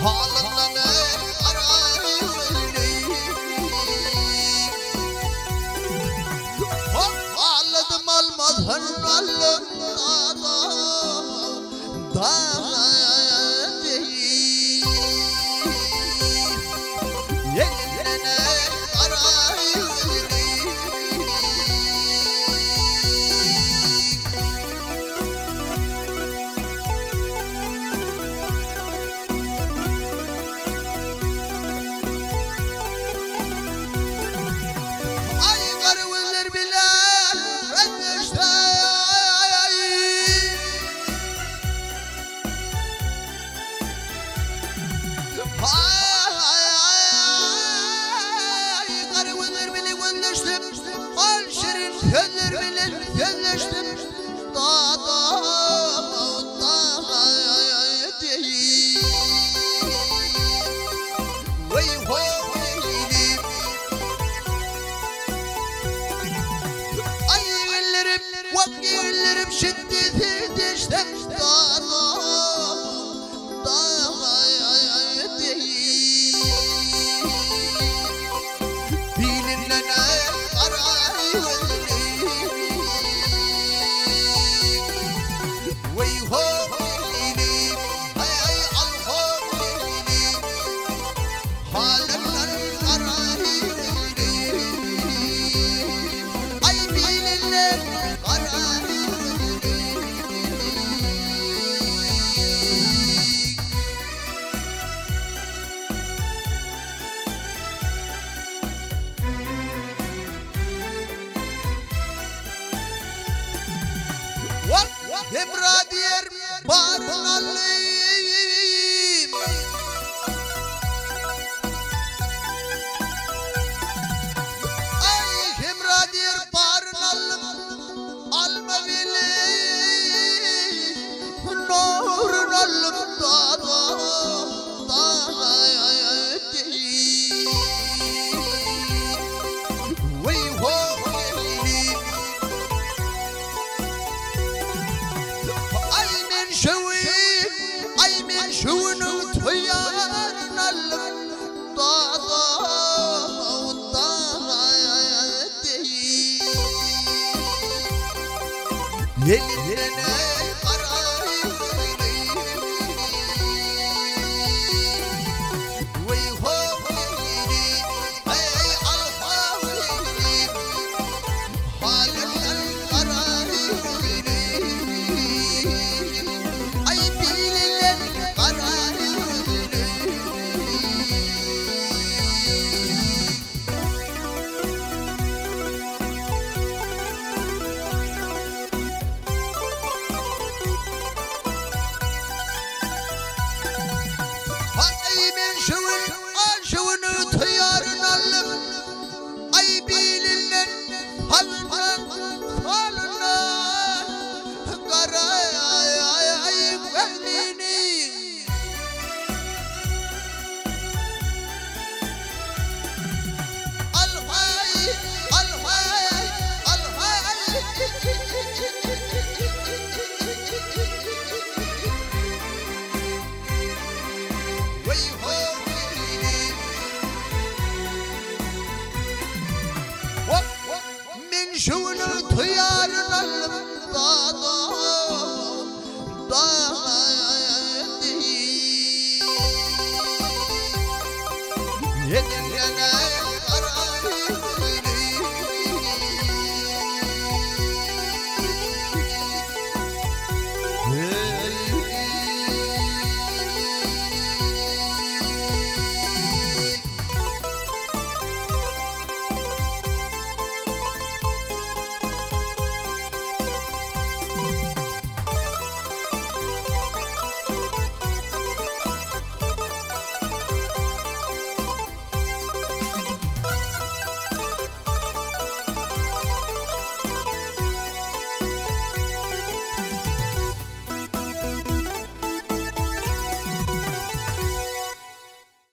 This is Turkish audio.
halımdan arayayım. Ağladım almazın alım da değil. Yerine arayayım. Vakillerim şiddeti düştüm Emradiyer barınalıyım. Ay emradiyer barınalım. Alma beni nurun alım da değil. Vay vay. Şunu tüyarın alım da değil. Yerine arayayım. Vay hoyli, hey alhoyli, halinden arayayım. Ay bililen şunu tüyarın alım. Ay bilinler halından karayayım elini. Alhay alhay alhay. Vay vay. Şunu tüyarın alım da değil. Yerine